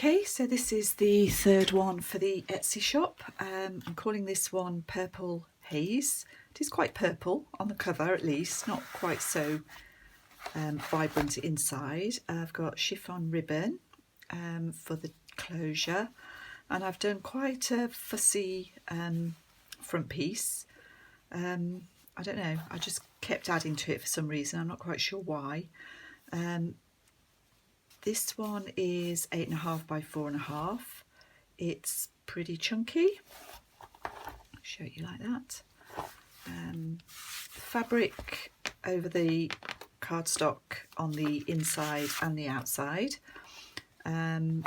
Okay, so this is the third one for the Etsy shop. I'm calling this one Purple Haze. It is quite purple on the cover, at least, not quite so vibrant inside. I've got chiffon ribbon for the closure, and I've done quite a fussy front piece. I don't know, I just kept adding to it for some reason. I'm not quite sure why. This one is 8.5 by 4.5. It's pretty chunky. I'll show you like that. Fabric over the cardstock on the inside and the outside. I've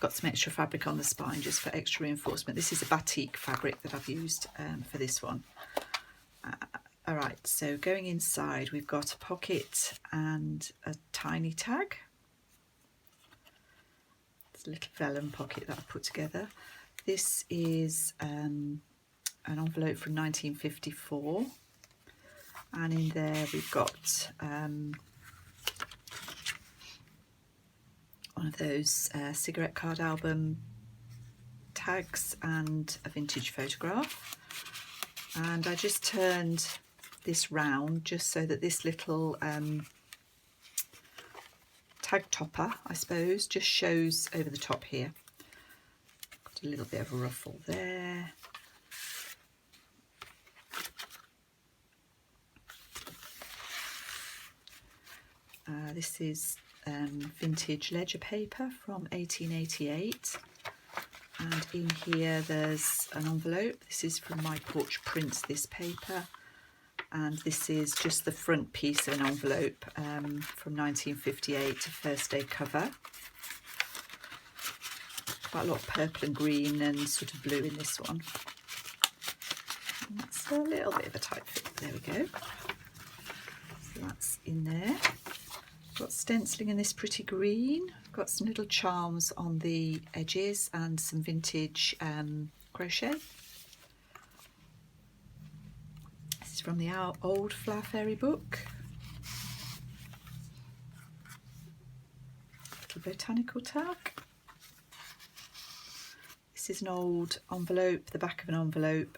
got some extra fabric on the spine just for extra reinforcement. This is a batik fabric that I've used for this one. Alright, so going inside we've got a pocket and a tiny tag. It's a little vellum pocket that I put together. This is an envelope from 1954, and in there we've got one of those cigarette card album tags and a vintage photograph. And I just turned this round just so that this little tag topper, I suppose, just shows over the top here. Got a little bit of a ruffle there. This is vintage ledger paper from 1888. And in here there's an envelope. This is from My Porch Prints, this paper. And this is just the front piece of an envelope from 1958, to first day cover. Quite a lot of purple and green and sort of blue in this one. And that's a little bit of a tight fit. There we go. So that's in there. Got stenciling in this pretty green. Got some little charms on the edges and some vintage crochet. This is from the old Flower Fairy book. Little botanical tag. This is an old envelope, the back of an envelope.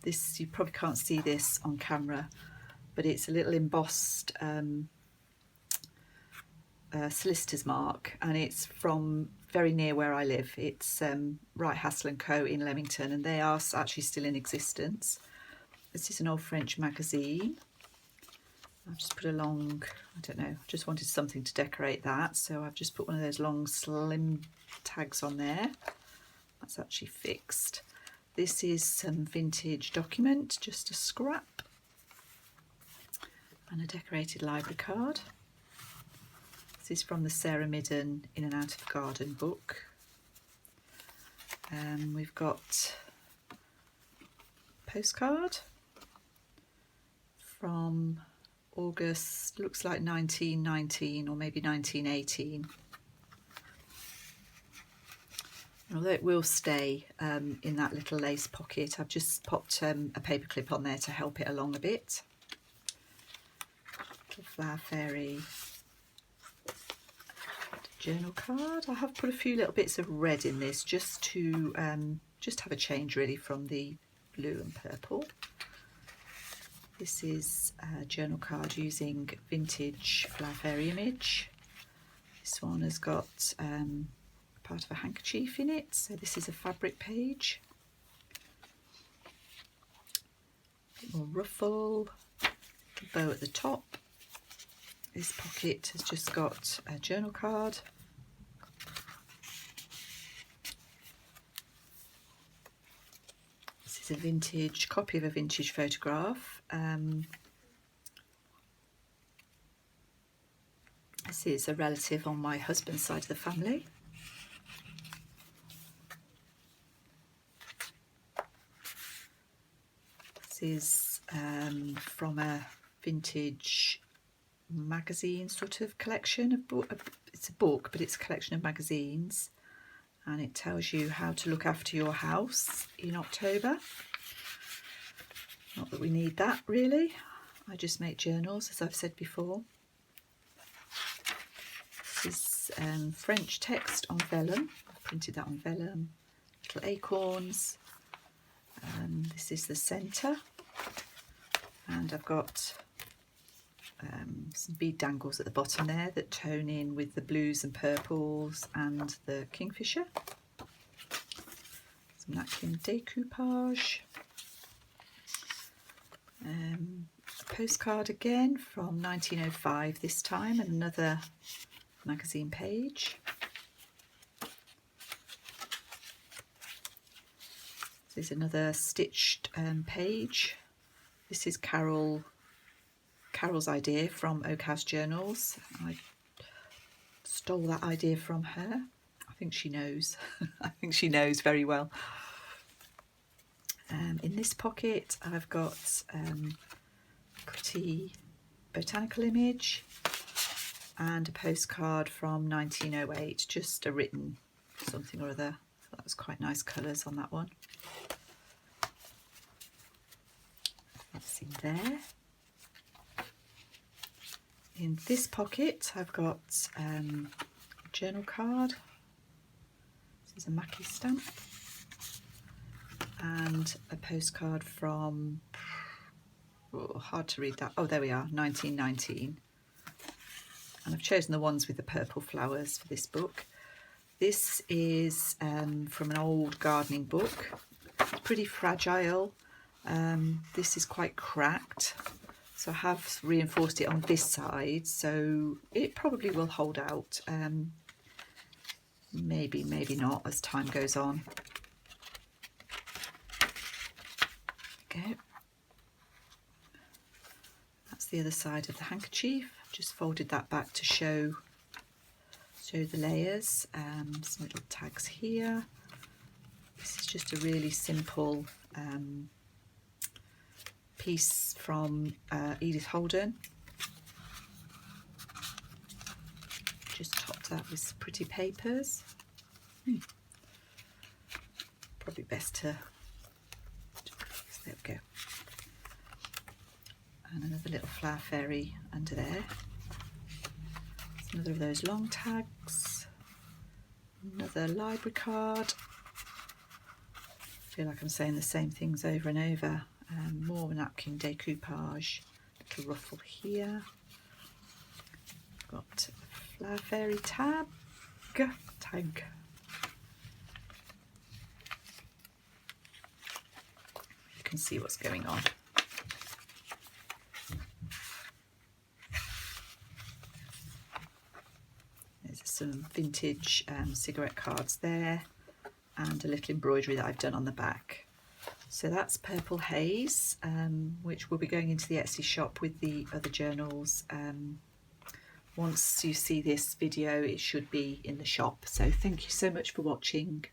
This, you probably can't see this on camera, but it's a little embossed solicitor's mark, and it's from very near where I live. It's Wright Hassel & Co in Leamington, and they are actually still in existence. This is an old French magazine. I've just put a long, I don't know, I just wanted something to decorate that, so I've just put one of those long slim tags on there. That's actually fixed. This is some vintage document, just a scrap, and a decorated library card. This is from the Sarah Midden In and Out of the Garden book. We've got a postcard from August, looks like 1919 or maybe 1918. And although it will stay in that little lace pocket, I've just popped a paper clip on there to help it along a bit. Little Flower Fairy journal card. I have put a few little bits of red in this just to just have a change really from the blue and purple. This is a journal card using vintage Flower Fairy image. This one has got part of a handkerchief in it, so this is a fabric page. A bit more ruffle, a bow at the top. This pocket has just got a journal card. This is a vintage copy of a vintage photograph. This is a relative on my husband's side of the family. This is from a vintage magazine sort of collection of it's a book, but it's a collection of magazines, and it tells you how to look after your house in October. Not that we need that really, I just make journals, as I've said before. This is is French text on vellum. I've printed that on vellum. Little acorns. This is the centre, and I've got some bead dangles at the bottom there that tone in with the blues and purples and the kingfisher. Some napkin decoupage. A postcard again from 1905 this time, and another magazine page. This is another stitched page. This is Carol's idea from Oak House Journals. I stole that idea from her. I think she knows. I think she knows very well. In this pocket I've got a pretty botanical image and a postcard from 1908, just a written something or other. That was quite nice colours on that one. That's in there. In this pocket I've got a journal card. This is a Mackie stamp and a postcard from, oh, hard to read that, oh there we are, 1919. And I've chosen the ones with the purple flowers for this book. This is from an old gardening book. It's pretty fragile. This is quite cracked, so I have reinforced it on this side, so it probably will hold out. Maybe not as time goes on. There we go. That's the other side of the handkerchief. Just folded that back to show the layers. Some little tags here. This is just a really simple piece from Edith Holden. Just topped that with some pretty papers. Probably best to, there we go. And another little flower fairy under there. Another of those long tags. Another library card. I feel like I'm saying the same things over and over. More napkin decoupage. Little ruffle here. Got a flower fairy tag. You can see what's going on. There's some vintage cigarette cards there, and a little embroidery that I've done on the back. So that's Purple Haze, which will be going into the Etsy shop with the other journals. Once you see this video, it should be in the shop. So thank you so much for watching.